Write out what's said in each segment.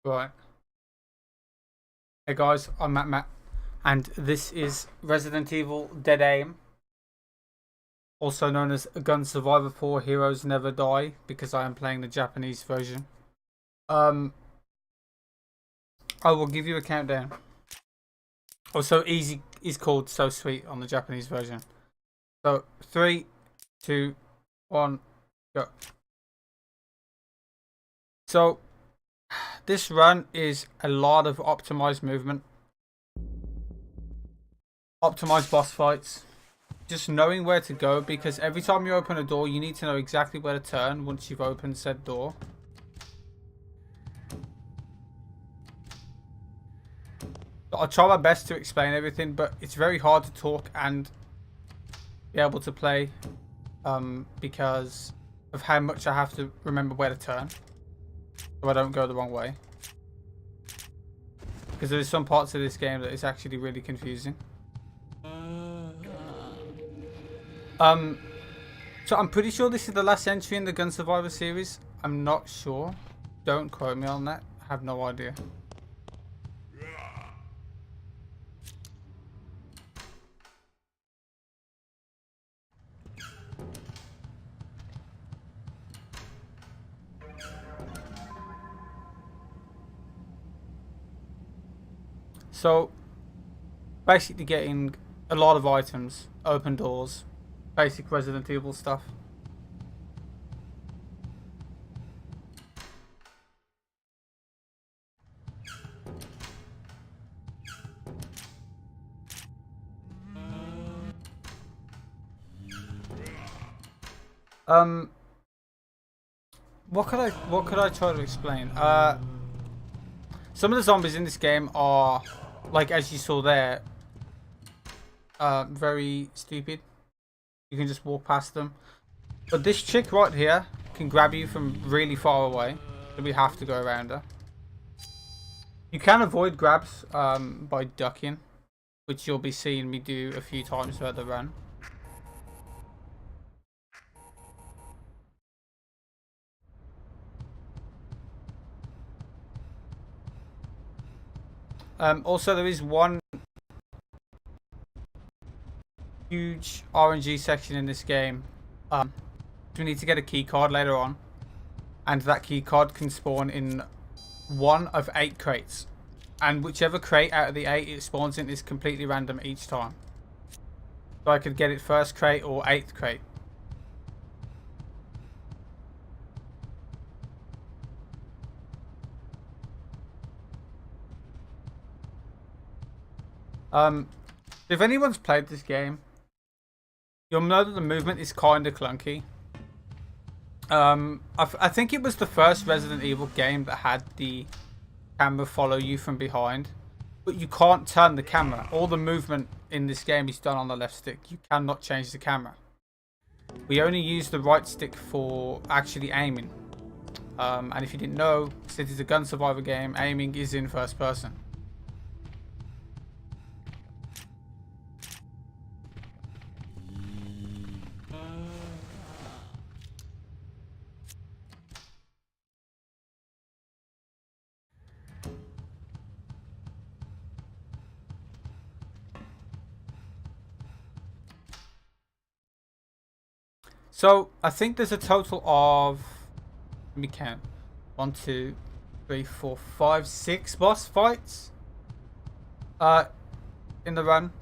Right. Hey guys, I'm Matt, and this is Resident Evil Dead Aim, also known as Gun Survivor 4 Heroes Never Die, because I am playing the Japanese version. Um, I will give you a countdown. Also, easy is called So Sweet on the Japanese version. So, 3, 2, 1, go. So, this run is a lot of optimized movement, optimized boss fights, just knowing where to go, because every time you open a door you need to know exactly where to turn once you've opened said door. I'll try my best to explain everything, but it's very hard to talk and be able to play because of how much I have to remember where to turn so I don't go the wrong way, because there is some parts of this game that is actually really confusing. So I'm pretty sure this is the last entry in the Gun Survivor series. I'm not sure. Don't quote me on that. I have no idea. So basically getting a lot of items, open doors, basic Resident Evil stuff. What could I try to explain? Some of the zombies in this game are, like as you saw there, very stupid. You can just walk past them. But this chick right here can grab you from really far away, so we have to go around her. You can avoid grabs by ducking, which you'll be seeing me do a few times throughout the run. Also, there is one huge RNG section in this game. We need to get a key card later on, and that key card can spawn in one of 8 crates, and whichever crate out of the 8 it spawns in is completely random each time. So I could get it first crate or 8th crate. If anyone's played this game, you'll know that the movement is kind of clunky. I think it was the first Resident Evil game that had the camera follow you from behind, but you can't turn the camera. All the movement in this game is done on the left stick. You cannot change the camera. We only use the right stick for actually aiming. And if you didn't know, since it's a Gun Survivor game, aiming is in first person. So I think there's a total of, let me count, 1, 2, 3, 4, 5, 6 boss fights in the run,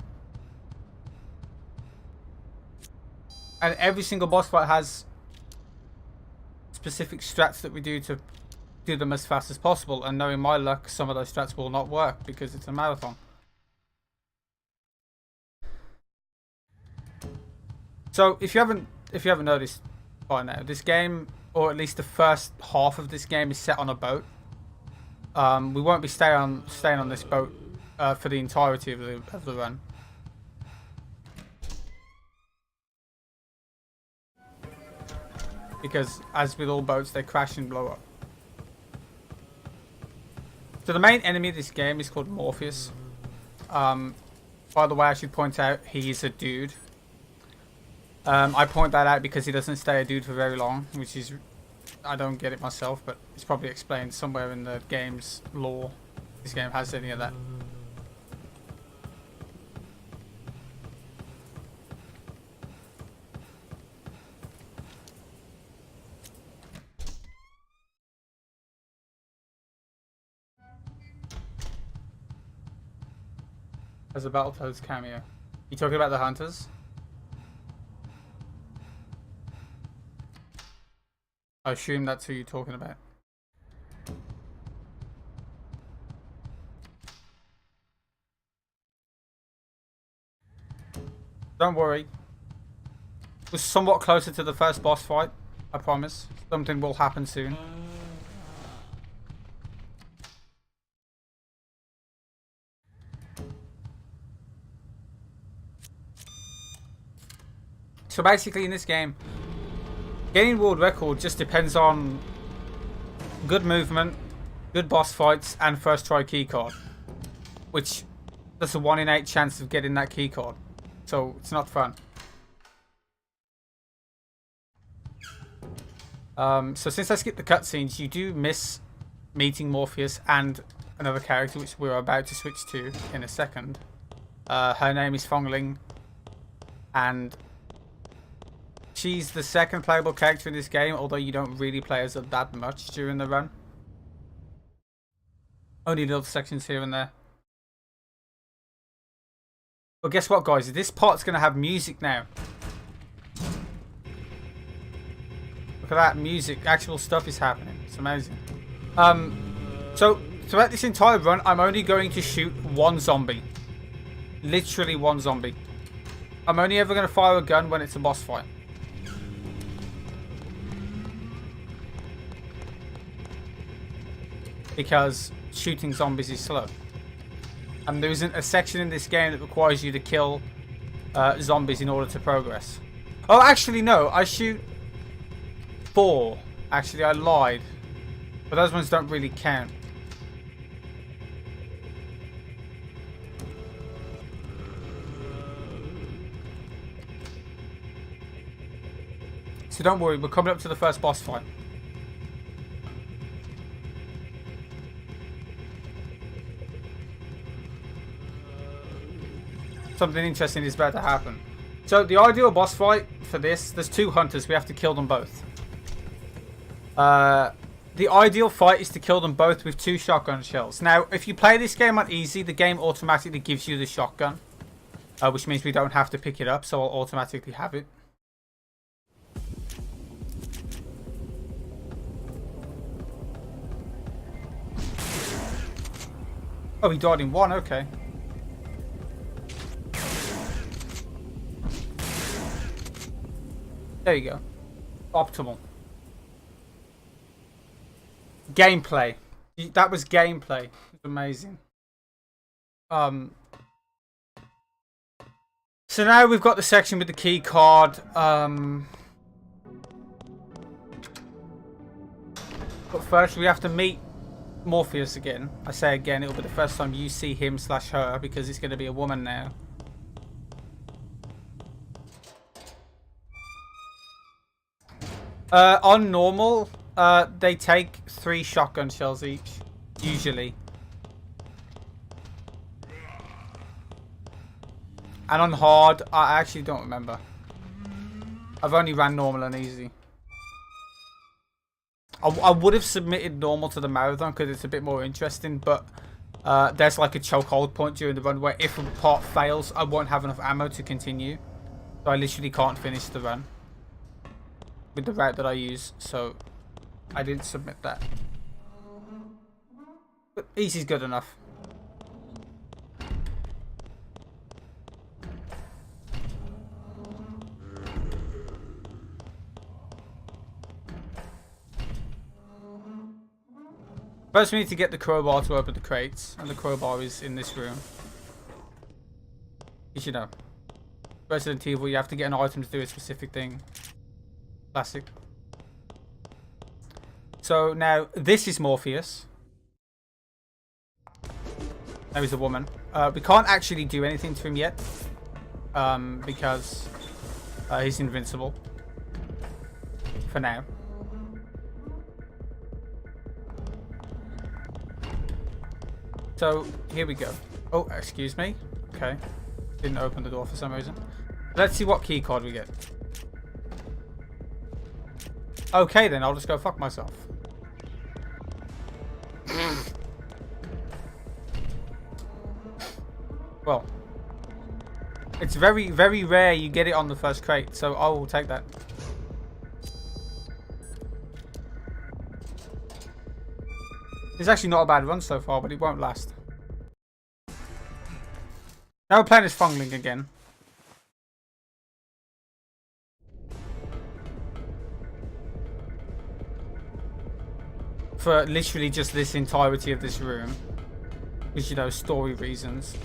and every single boss fight has specific strats that we do to do them as fast as possible. And knowing my luck, some of those strats will not work because it's a marathon. So if you haven't noticed by now, this game, or at least the first half of this game, is set on a boat. We won't be staying on this boat for the entirety of the run. Because as with all boats, they crash and blow up. So the main enemy of this game is called Morpheus. By the way, I should point out he is a dude. I point that out because he doesn't stay a dude for very long, which is I don't get it myself, but it's probably explained somewhere in the game's lore. This game has any of that. As a Battletoads cameo. You talking about the hunters? I assume that's who you're talking about. Don't worry. We're somewhat closer to the first boss fight, I promise. Something will happen soon. So basically in this game, getting world record just depends on good movement, good boss fights, and first try keycard. Which, there's a 1 in 8 chance of getting that keycard. So, it's not fun. So since I skipped the cutscenes, you do miss meeting Morpheus and another character, which we're about to switch to in a second. Her name is Fongling, and she's the second playable character in this game, although you don't really play as her that much during the run. Only little sections here and there. But guess what, guys? This part's going to have music now. Look at that music. Actual stuff is happening. It's amazing. So, throughout this entire run, I'm only going to shoot one zombie. Literally one zombie. I'm only ever going to fire a gun when it's a boss fight. Because shooting zombies is slow. And there isn't a section in this game that requires you to kill zombies in order to progress. Oh, actually, no. I shoot 4. Actually, I lied. But those ones don't really count. So don't worry, we're coming up to the first boss fight. Something interesting is about to happen. So the ideal boss fight for this, there's 2 hunters. We have to kill them both. The ideal fight is to kill them both with 2 shotgun shells. Now, if you play this game on easy, the game automatically gives you the shotgun. Which means we don't have to pick it up, so I'll automatically have it. Oh, he died in 1, okay. There you go. Optimal. Gameplay. That was gameplay. It was amazing. So now we've got the section with the key card. But first we have to meet Morpheus again. I say again, it'll be the first time you see him / her because it's going to be a woman now. On normal, they take 3 shotgun shells each, usually. And on hard, I actually don't remember. I've only ran normal and easy. I would have submitted normal to the marathon because it's a bit more interesting, but there's like a chokehold point during the run where if a part fails, I won't have enough ammo to continue. So I literally can't finish the run with the route that I use, so I didn't submit that. But easy's good enough. First we need to get the crowbar to open the crates, and the crowbar is in this room. You should know. Resident Evil, you have to get an item to do a specific thing. Classic. So now this is Morpheus. Now he's a woman. We can't actually do anything to him yet, because he's invincible for now. So here we go. Oh, excuse me. Okay. Didn't open the door for some reason. Let's see what key card we get. Okay then, I'll just go fuck myself. Well, it's very, very rare you get it on the first crate, so I will take that. It's actually not a bad run so far, but it won't last. Now we're playing as Fungling again. For literally just this entirety of this room. Because, you know, story reasons.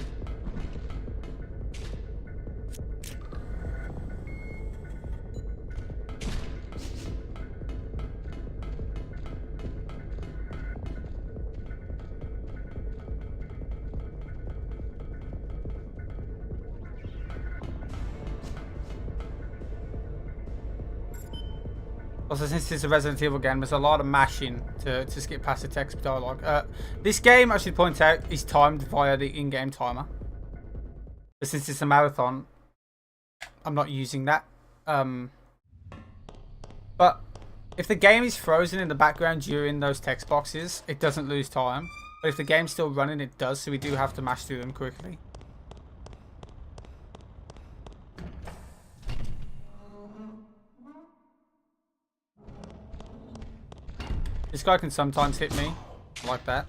Also, since it's a Resident Evil game, there's a lot of mashing to skip past the text dialogue. This game, I should point out, is timed via the in-game timer. But since it's a marathon, I'm not using that. But if the game is frozen in the background during those text boxes, it doesn't lose time. But if the game's still running, it does, so we do have to mash through them quickly. This guy can sometimes hit me like that.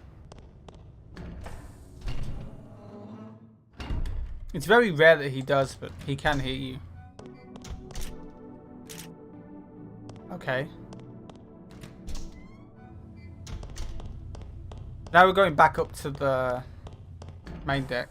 It's very rare that he does, but he can hit you. Okay. Now we're going back up to the main deck.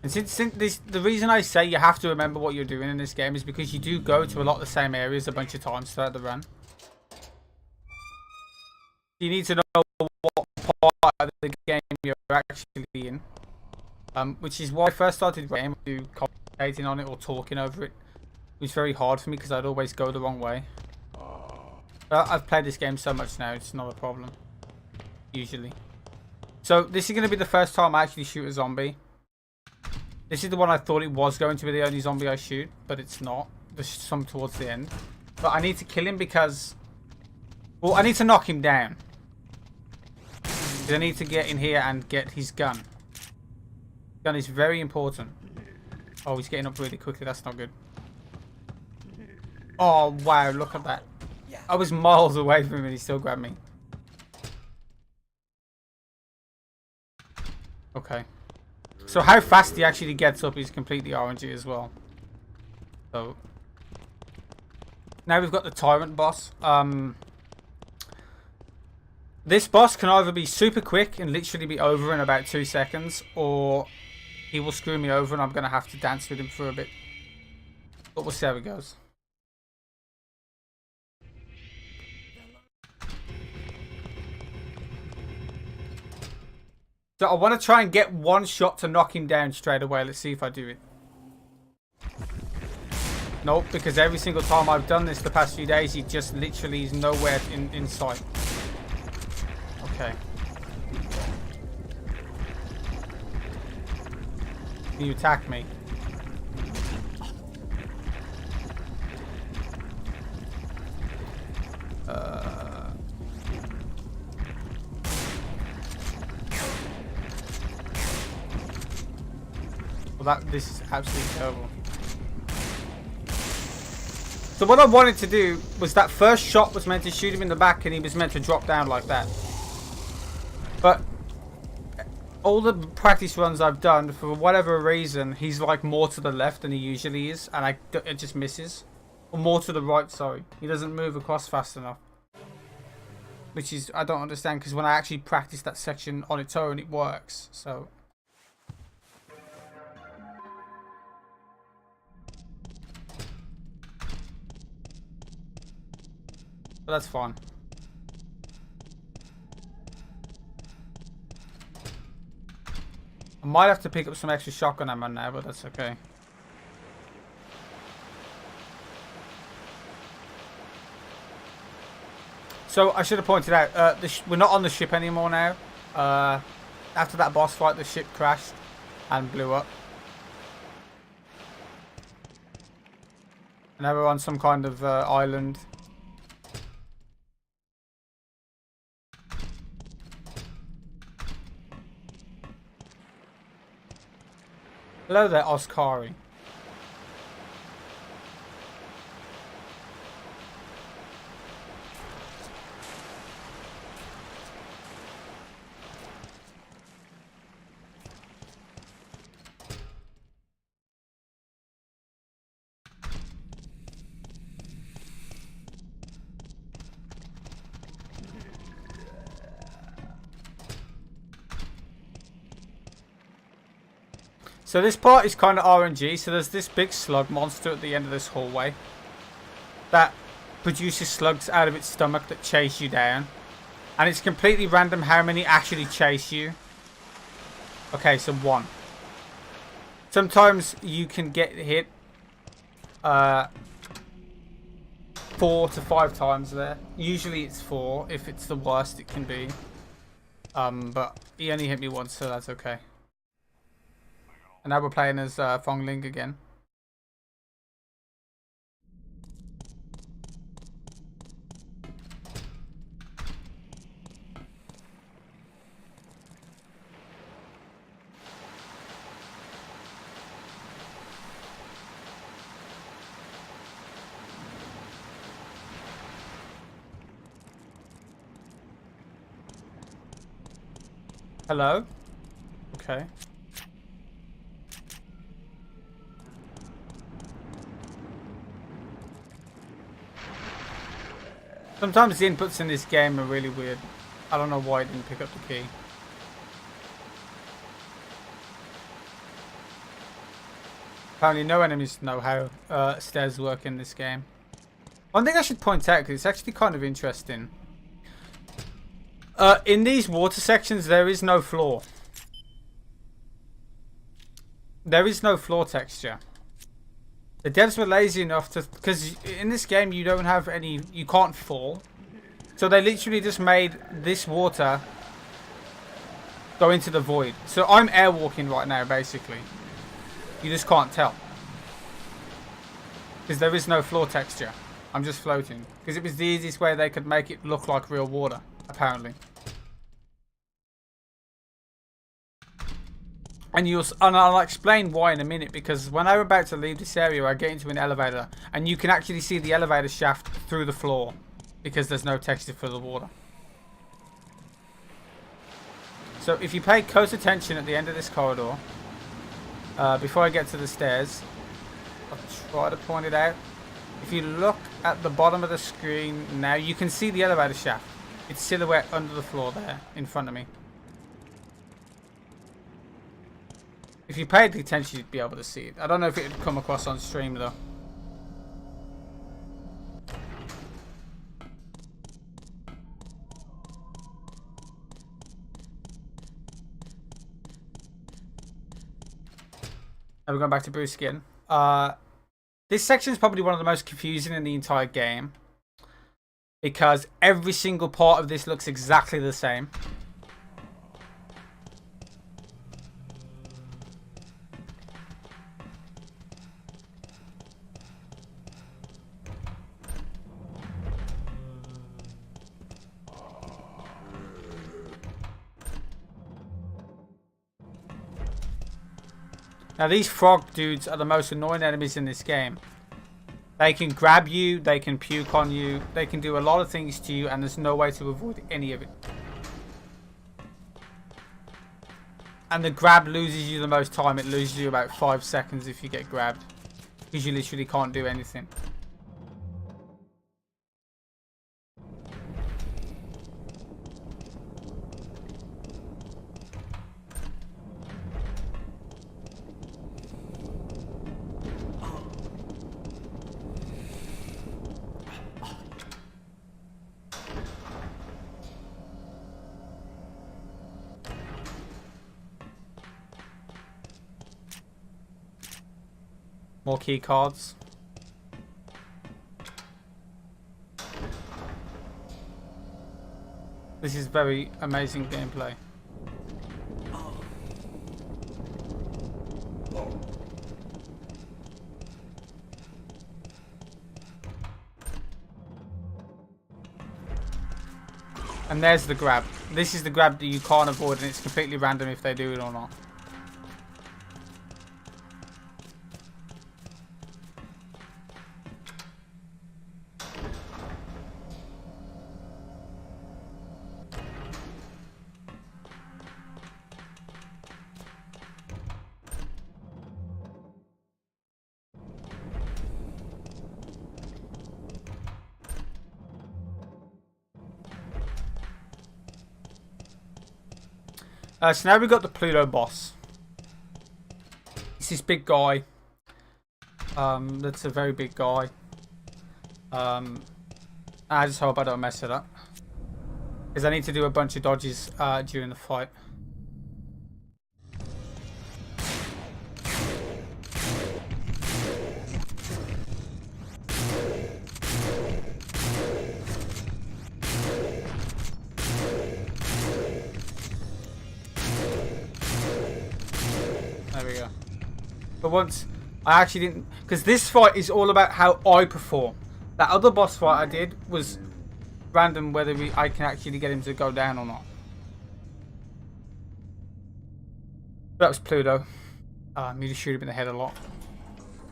And since the reason I say you have to remember what you're doing in this game is because you do go to a lot of the same areas a bunch of times throughout the run. You need to know what part of the game you're actually in. Which is why I first started the game, commentating on it or talking over it. It was very hard for me because I'd always go the wrong way. But I've played this game so much now, it's not a problem. Usually. So this is going to be the first time I actually shoot a zombie. This is the one I thought it was going to be the only zombie I shoot, but it's not. There's some towards the end. But I need to kill him because... Well, I need to knock him down. Because I need to get in here and get his gun. Gun is very important. Oh, he's getting up really quickly. That's not good. Oh, wow. Look at that. I was miles away from him and he still grabbed me. Okay. So how fast he actually gets up is completely orangey as well. So now we've got the Tyrant Boss. This boss can either be super quick and literally be over in about 2 seconds, or he will screw me over and I'm going to have to dance with him for a bit. But we'll see how it goes. So I want to try and get one shot to knock him down straight away. Let's see if I do it. Nope, because every single time I've done this the past few days, he just literally is nowhere in sight. Okay. You attacked me. This is absolutely terrible. So what I wanted to do was that first shot was meant to shoot him in the back and he was meant to drop down like that. But all the practice runs I've done, for whatever reason, he's like more to the left than he usually is, and it just misses. Or more to the right, sorry. He doesn't move across fast enough. Which is, I don't understand, because when I actually practice that section on its own, it works. So. But that's fine. I might have to pick up some extra shotgun ammo now, but that's okay. So I should have pointed out, we're not on the ship anymore now. After that boss fight, the ship crashed and blew up. And now we're on some kind of island. Hello there, Oscari. So this part is kind of RNG. So there's this big slug monster at the end of this hallway that produces slugs out of its stomach that chase you down. And it's completely random how many actually chase you. Okay, so 1. Sometimes you can get hit 4 to 5 times there. Usually it's 4 if it's the worst it can be. But he only hit me once, so that's okay. And now we're playing as Fong Ling again. Hello? Okay. Sometimes the inputs in this game are really weird. I don't know why I didn't pick up the key. Apparently no enemies know how stairs work in this game. One thing I should point out, because it's actually kind of interesting. In these water sections, there is no floor. There is no floor texture. The devs were lazy enough to, because in this game you don't have any, you can't fall. So they literally just made this water go into the void. So I'm airwalking right now, basically. You just can't tell. Because there is no floor texture. I'm just floating. Because it was the easiest way they could make it look like real water, apparently. And I'll explain why in a minute, because when I'm about to leave this area, I get into an elevator, and you can actually see the elevator shaft through the floor, because there's no texture for the water. So if you pay close attention at the end of this corridor, before I get to the stairs, I'll try to point it out. If you look at the bottom of the screen now, you can see the elevator shaft. It's silhouette under the floor there, in front of me. If you paid attention, you'd be able to see it. I don't know if it would come across on stream, though. Now we're going back to Bruce again. This section is probably one of the most confusing in the entire game, because every single part of this looks exactly the same. Now these frog dudes are the most annoying enemies in this game. They can grab you, they can puke on you, they can do a lot of things to you, and there's no way to avoid any of it. And the grab loses you the most time. It loses you about 5 seconds if you get grabbed, because you literally can't do anything. More key cards. This is very amazing gameplay. And there's the grab. This is the grab that you can't avoid, and it's completely random if they do it or not. So now we've got the Pluto Boss. It's this big guy. That's a very big guy. I just hope I don't mess it up, because I need to do a bunch of dodges during the fight. There we go. But once I actually didn't, because this fight is all about how I perform. That other boss fight I did was random, whether I can actually get him to go down or not. That was Pluto. You just shoot him in the head a lot,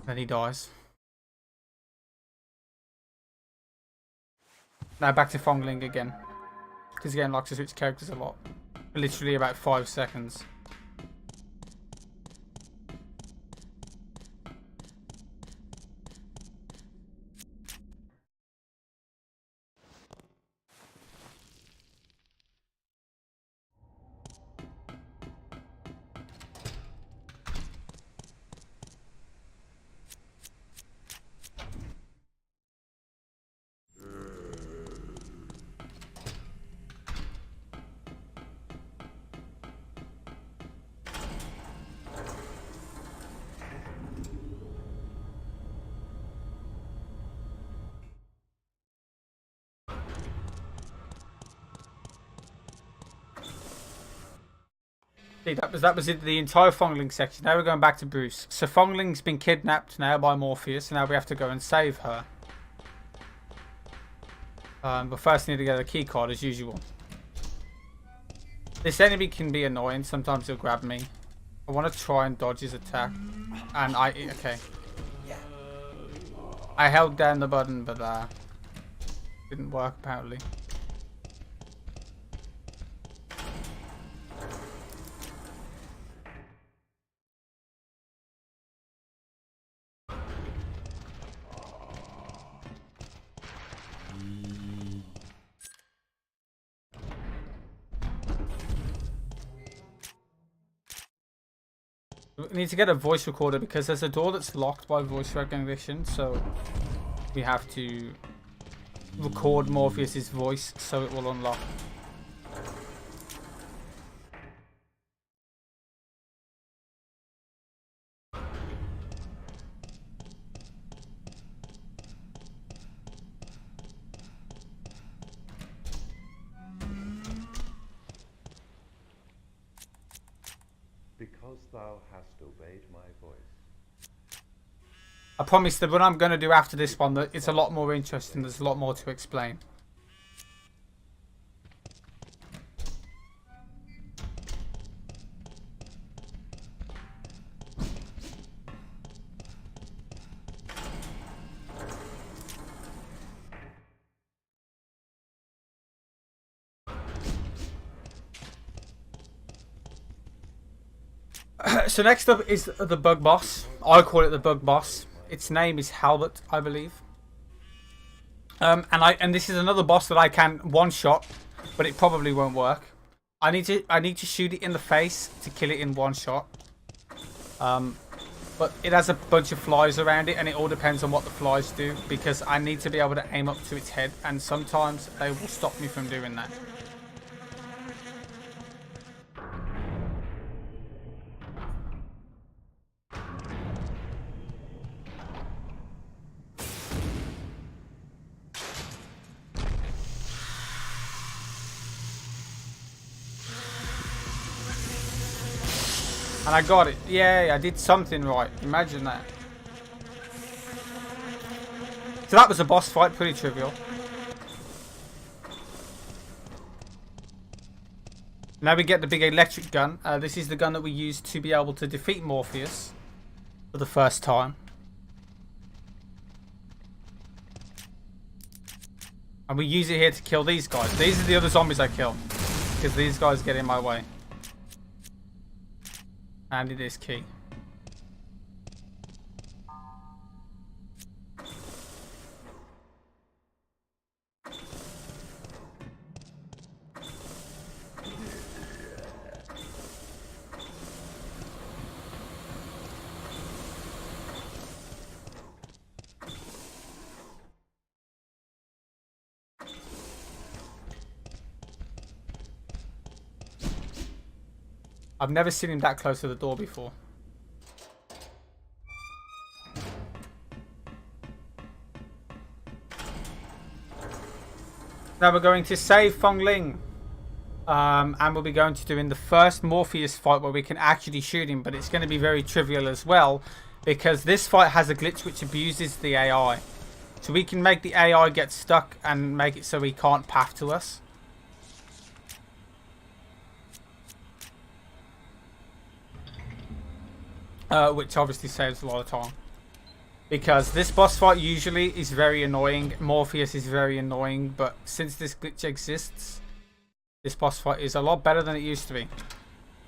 then he dies. Now back to Fongling again, because again, likes to switch characters a lot. Literally about 5 seconds. See, that was it, the entire Fongling section. Now we're going back to Bruce. So Fongling's been kidnapped now by Morpheus, and now we have to go and save her. But first we need to get a key card as usual. This enemy can be annoying. Sometimes he'll grab me. I want to try and dodge his attack. And okay. I held down the button, but didn't work apparently. We need to get a voice recorder because there's a door that's locked by voice recognition, so we have to record Morpheus's voice so it will unlock. Because thou hast obeyed my voice. I promise that what I'm going to do after this one, that it's a lot more interesting. There's a lot more to explain. So next up is the Bug Boss. I call it the Bug Boss. Its name is Halbert, I believe. And this is another boss that I can one-shot, but it probably won't work. I need to shoot it in the face to kill it in one shot. But it has a bunch of flies around it, and it all depends on what the flies do, because I need to be able to aim up to its head, and sometimes they will stop me from doing that. And I got it. Yay, I did something right. Imagine that. So that was a boss fight, pretty trivial. Now we get the big electric gun. This is the gun that we use to be able to defeat Morpheus for the first time. And we use it here to kill these guys. These are the other zombies I kill, because these guys get in my way. And it is key. I've never seen him that close to the door before. Now we're going to save Fong Ling. And we'll be going to doing the first Morpheus fight where we can actually shoot him, but it's going to be very trivial as well, because this fight has a glitch which abuses the AI. So we can make the AI get stuck and make it so he can't path to us. Which obviously saves a lot of time. Because this boss fight usually is very annoying. Morpheus is very annoying. But since this glitch exists, this boss fight is a lot better than it used to be.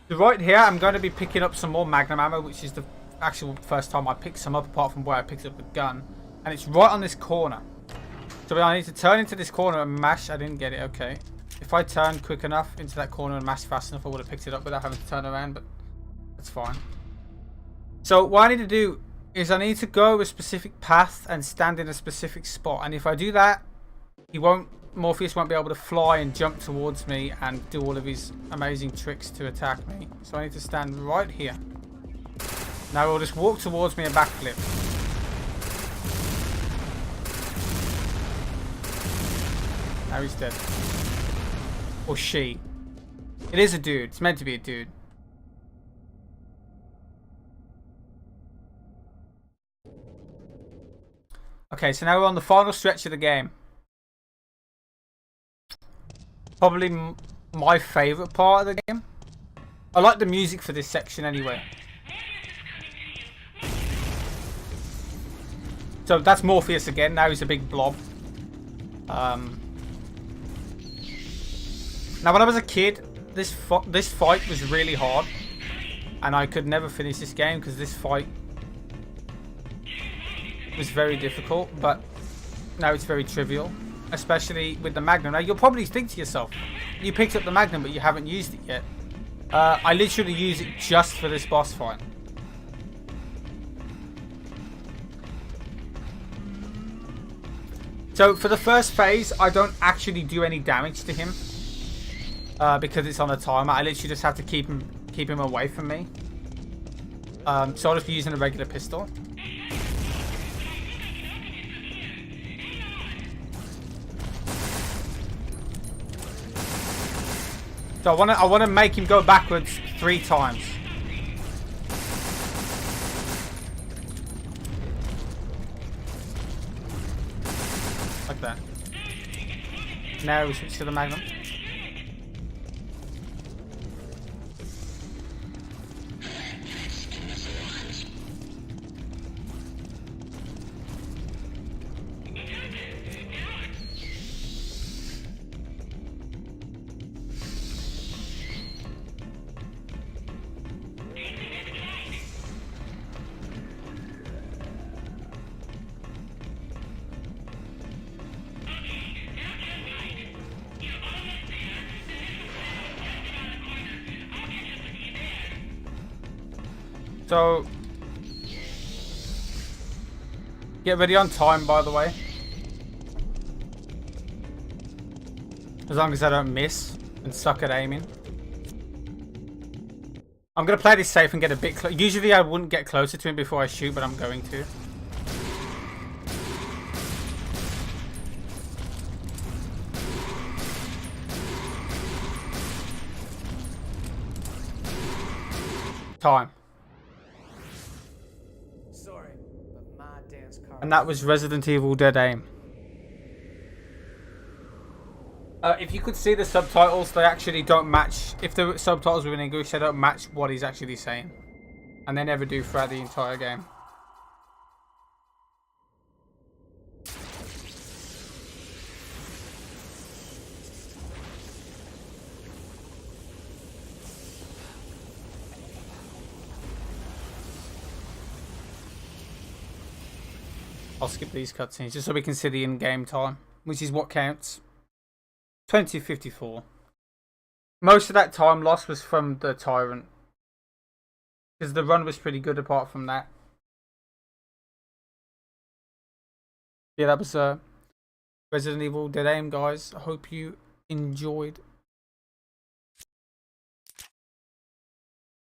So right here, I'm going to be picking up some more Magnum ammo, which is the actual first time I picked some up, apart from where I picked up the gun. And it's right on this corner. So I need to turn into this corner and mash. I didn't get it. Okay. If I turned quick enough into that corner and mashed fast enough, I would have picked it up without having to turn around. But that's fine. So what I need to do is I need to go a specific path and stand in a specific spot. And if I do that, Morpheus won't be able to fly and jump towards me and do all of his amazing tricks to attack me. So I need to stand right here. Now he'll just walk towards me and backflip. Now he's dead. Or she. It is a dude. It's meant to be a dude. Okay, so now we're on the final stretch of the game. Probably my favourite part of the game. I like the music for this section anyway. So that's Morpheus again. Now he's a big blob. Now when I was a kid, this fight was really hard. And I could never finish this game because this fight was very difficult, but now it's very trivial, especially with the Magnum. Now you'll probably think to yourself, you picked up the Magnum but you haven't used it yet. I literally use it just for this boss fight. So for the first phase, I don't actually do any damage to him because it's on a timer. I literally just have to keep him away from me. So I'll just be using a regular pistol. So I want to make him go backwards 3 times. Like that. Now we switch to the Magnum. So, get ready on time, by the way. As long as I don't miss and suck at aiming. I'm going to play this safe and get a bit close. Usually I wouldn't get closer to him before I shoot, but I'm going to. time. Sorry, but my dance card. And that was Resident Evil Dead Aim. If you could see the subtitles, they actually don't match. If the subtitles were in English, they don't match what he's actually saying. And they never do throughout the entire game. I'll skip these cutscenes just so we can see the in-game time, which is what counts. 2054. Most of that time lost was from the Tyrant, because the run was pretty good apart from that. Yeah, that was Resident Evil Dead Aim, guys. I hope you enjoyed